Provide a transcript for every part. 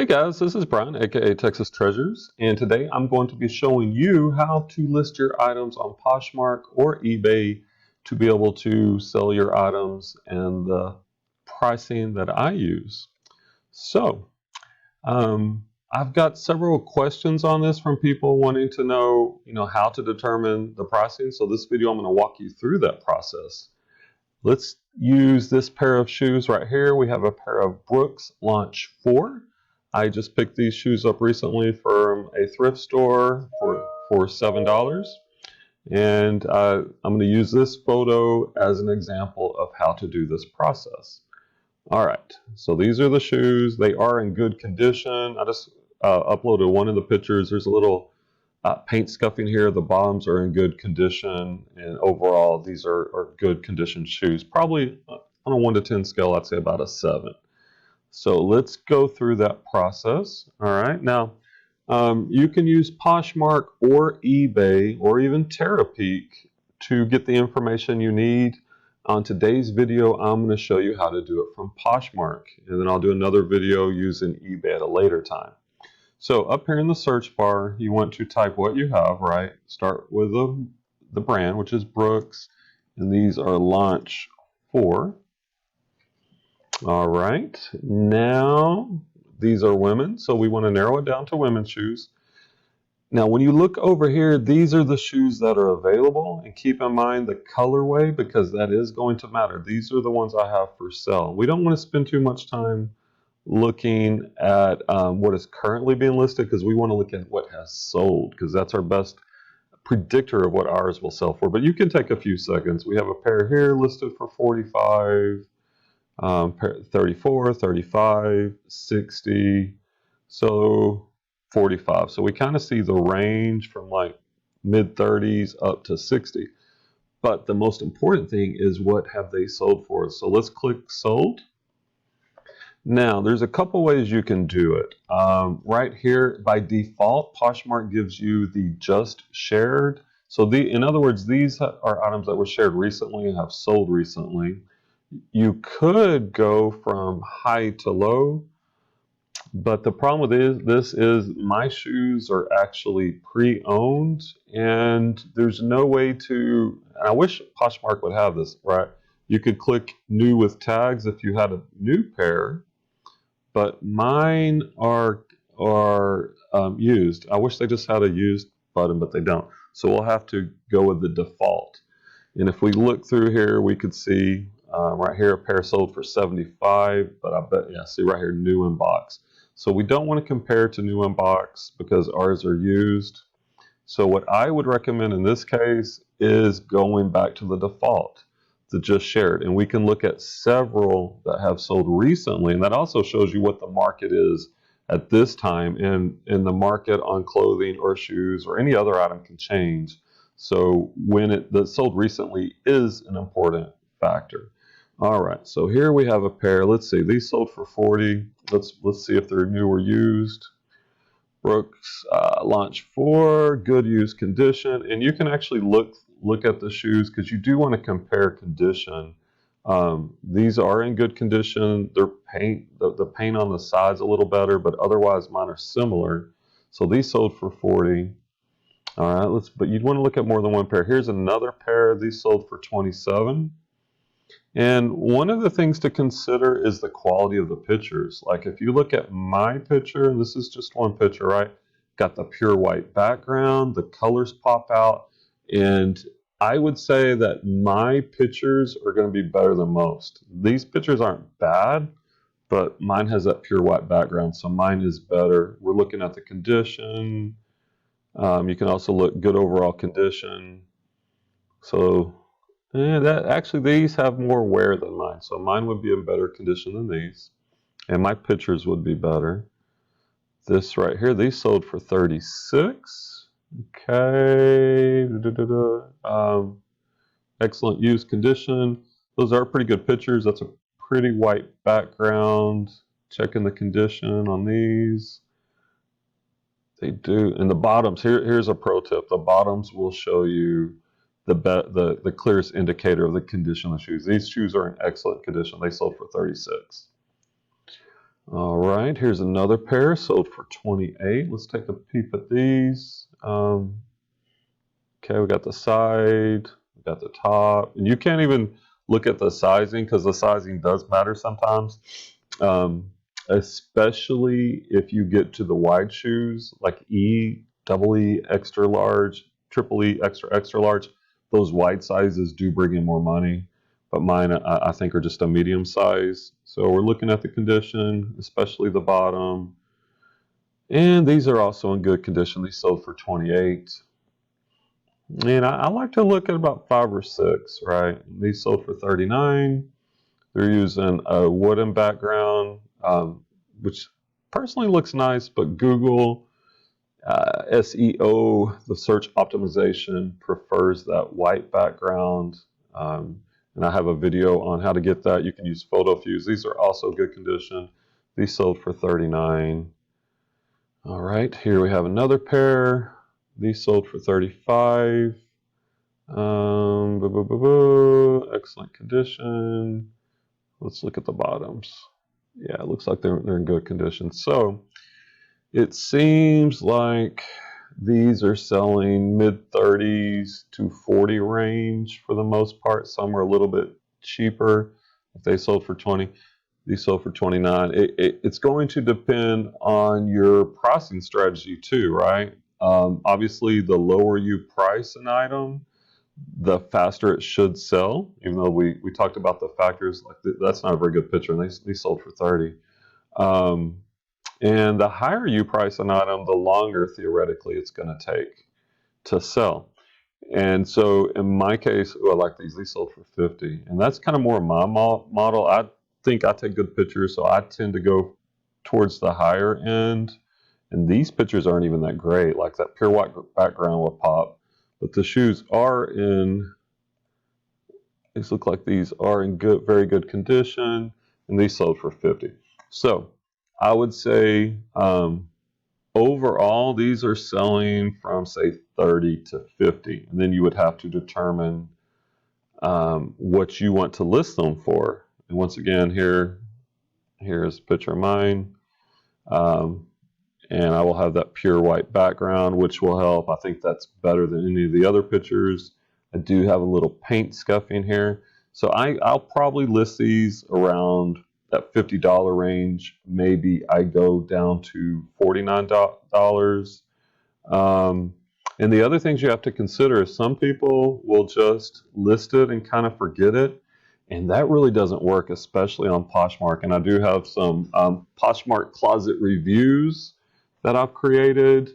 Hey guys, this is Brian, aka Texas Treasures, and today I'm going to be showing you how to list your items on Poshmark or eBay to be able to sell your items and the pricing that I use. So, I've got several questions on this from people wanting to know, how to determine the pricing. So this video, I'm going to walk you through that process. Let's use this pair of shoes right here. We have a pair of Brooks Launch 4. I just picked these shoes up recently from a thrift store for $7. And I'm going to use this photo as an example of how to do this process. All right, so these are the shoes. They are in good condition. I just uploaded one of the pictures. There's a little paint scuffing here. The bottoms are in good condition, and overall these are good condition shoes. Probably on a 1 to 10 scale, I'd say about a 7. So let's go through that process. All right, now you can use Poshmark or eBay or even Terapeak to get the information you need. On today's video, I'm going to show you how to do it from Poshmark, and then I'll do another video using eBay at a later time. So up here in the search bar, you want to type what you have, right? Start with the brand, which is Brooks, and these are Launch 4. All right, now these are women, so we want to narrow it down to women's shoes. Now, when you look over here, these are the shoes that are available, and keep in mind the colorway because that is going to matter. These are the ones I have for sale. We don't want to spend too much time looking at what is currently being listed because we want to look at what has sold because that's our best predictor of what ours will sell for. But you can take a few seconds. We have a pair here listed for 45, 34, 35, 60, so 45. So we kind of see the range from like mid 30s up to 60. But the most important thing is what have they sold for. So let's click sold. Now, there's a couple ways you can do it. Right here, by default, Poshmark gives you the just shared. So in other words, these are items that were shared recently and have sold recently. You could go from high to low, but the problem with this is my shoes are actually pre-owned, and there's no way to, and I wish Poshmark would have this, right? You could click new with tags if you had a new pair, but mine are used. I wish they just had a used button, but they don't. So we'll have to go with the default. And if we look through here, we could see right here a pair sold for 75, but I bet, yeah, see right here, new in box. So we don't want to compare to new in box because ours are used. So what I would recommend in this case is going back to the default, the just shared. And we can look at several that have sold recently, and that also shows you what the market is at this time, and the market on clothing or shoes or any other item can change. So when the sold recently is an important factor. All right, so here we have a pair. Let's see, these sold for 40. Let's see if they're new or used. Brooks Launch 4, good used condition, and you can actually look at the shoes because you do want to compare condition. These are in good condition. Their paint, the paint on the side's a little better, but otherwise mine are similar. So these sold for 40. All right, but you'd want to look at more than one pair. Here's another pair. These sold for 27. And one of the things to consider is the quality of the pictures. Like if you look at my picture, and this is just one picture, right? Got the pure white background, the colors pop out, and I would say that my pictures are going to be better than most. These pictures aren't bad, but mine has that pure white background, so mine is better. We're looking at the condition. You can also look good overall condition. So these have more wear than mine, so mine would be in better condition than these, and my pictures would be better. This right here, these sold for 36. Okay, excellent used condition. Those are pretty good pictures. That's a pretty white background. Checking the condition on these. They do. And the bottoms, here's a pro tip. The bottoms will show you the clearest indicator of the condition of the shoes. These shoes are in excellent condition. They sold for 36. All right, here's another pair sold for 28. Let's take a peep at these. Okay, we got the side, we got the top, and you can't even look at the sizing because the sizing does matter sometimes, especially if you get to the wide shoes like E, double E, extra large, triple E, extra, extra large. Those wide sizes do bring in more money, but mine I think are just a medium size. So we're looking at the condition, especially the bottom, and these are also in good condition. These sold for 28. And I like to look at about 5 or 6, right? These sold for 39. They're using a wooden background, which personally looks nice, but Google SEO, the search optimization, prefers that white background. And I have a video on how to get that. You can use photo fuse. These are also good condition. These sold for 39. All right, here we have another pair. These sold for 35. Excellent condition. Let's look at the bottoms. Yeah, it looks like they're in good condition. So it seems like these are selling mid 30s to 40 range for the most part. Some are a little bit cheaper. If they sold for 20, these sold for 29. It's going to depend on your pricing strategy too, right? Obviously, the lower you price an item, the faster it should sell, even though we talked about the factors. Like that's not a very good picture, and they sold for 30. Um, and the higher you price an item, the longer theoretically it's going to take to sell. And so in my case, I like these. These sold for 50, and that's kind of more my model. I think I take good pictures, so I tend to go towards the higher end. And these pictures aren't even that great. Like that pure white background will pop, but the shoes are in. These look like these are in good, very good condition, and these sold for 50. So I would say overall, these are selling from say 30 to 50, and then you would have to determine what you want to list them for. And once again, here's a picture of mine. And I will have that pure white background, which will help. I think that's better than any of the other pictures. I do have a little paint scuffing here. So I'll probably list these around that $50 range. Maybe I go down to $49. And the other things you have to consider is some people will just list it and kind of forget it. And that really doesn't work, especially on Poshmark. And I do have some Poshmark closet reviews that I've created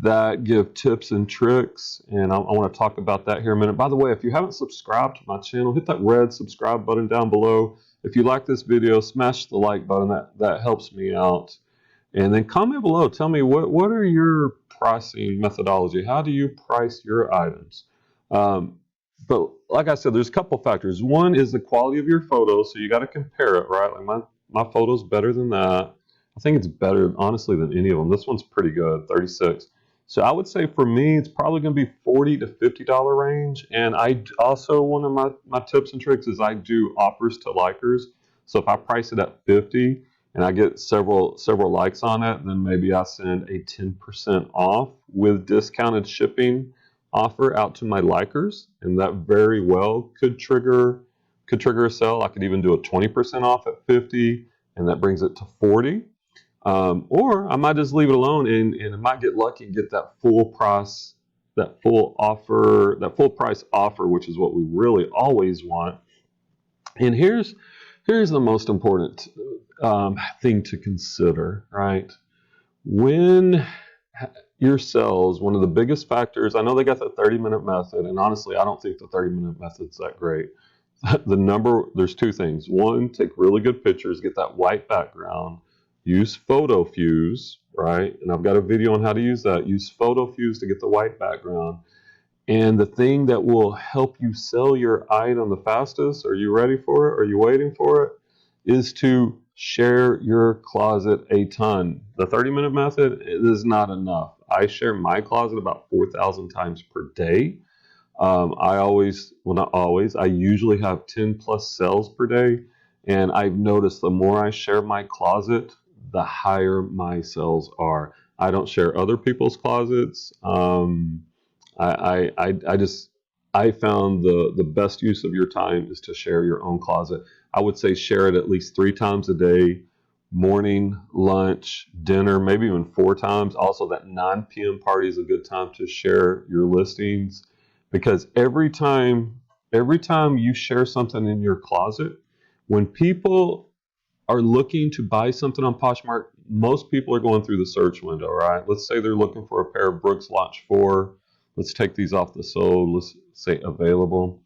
that give tips and tricks. And I want to talk about that here in a minute. By the way, if you haven't subscribed to my channel, hit that red subscribe button down below. If you like this video, smash the like button. That helps me out. And then comment below. Tell me what are your pricing methodology? How do you price your items? But like I said, there's a couple factors. One is the quality of your photos, so you got to compare it, right? Like my photo's better than that. I think it's better, honestly, than any of them. This one's pretty good, 36. So I would say for me, it's probably going to be $40 to $50 range. And I also, one of my tips and tricks is I do offers to likers. So if I price it at 50 and I get several likes on it, then maybe I send a 10% off with discounted shipping offer out to my likers, and that very well could trigger a sale. I could even do a 20% off at 50, and that brings it to 40. Or I might just leave it alone, and I might get lucky and get that full price, that full price offer, which is what we really always want. And here's the most important thing to consider, right? When your sales, one of the biggest factors, I know they got the 30-minute method, and honestly, I don't think the 30-minute method's that great. There's two things. One, take really good pictures, get that white background, use photo fuse, right? And I've got a video on how to use that. Use photo fuse to get the white background. And the thing that will help you sell your item the fastest, are you ready for it? Are you waiting for it? Is to share your closet a ton. The 30-minute method is not enough. I share my closet about 4,000 times per day. I usually have 10 plus sales per day. And I've noticed the more I share my closet, the higher my sales are. I don't share other people's closets. I found the best use of your time is to share your own closet. I would say share it at least 3 times a day, morning, lunch, dinner, maybe even 4 times. Also, that 9 p.m. party is a good time to share your listings, because every time you share something in your closet, when people are looking to buy something on Poshmark, most people are going through the search window, right? Let's say they're looking for a pair of Brooks Launch 4. Let's take these off the sold. Let's say available.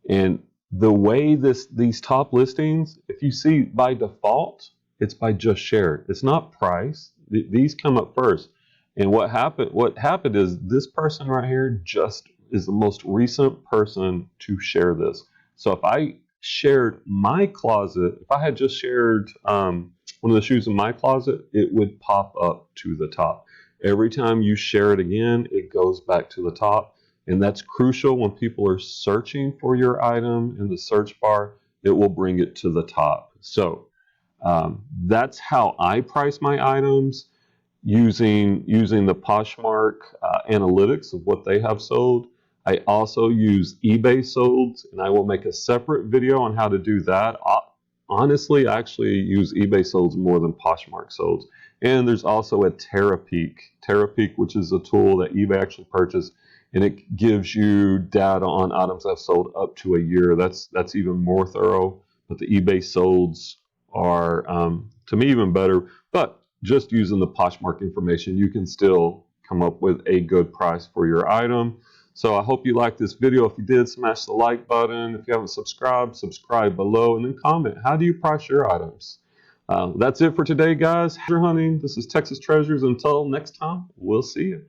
And the way these top listings, if you see by default, it's by just shared. It's not price. These come up first. And what happened is this person right here just is the most recent person to share this. So if I shared my closet, if I had just shared one of the shoes in my closet, it would pop up to the top. Every time you share it again, it goes back to the top. And that's crucial when people are searching for your item in the search bar. It will bring it to the top. So that's how I price my items, using the Poshmark analytics of what they have sold. I also use eBay solds, and I will make a separate video on how to do that. Honestly, I actually use eBay solds more than Poshmark solds. And there's also a Terapeak, which is a tool that eBay actually purchased, and it gives you data on items I've sold up to a year. That's even more thorough. But the eBay solds are, to me, even better. But just using the Poshmark information, you can still come up with a good price for your item. So I hope you liked this video. If you did, smash the like button. If you haven't subscribed, subscribe below, and then comment. How do you price your items? That's it for today, guys. Treasure hunting. This is Texas Treasures. Until next time, we'll see you.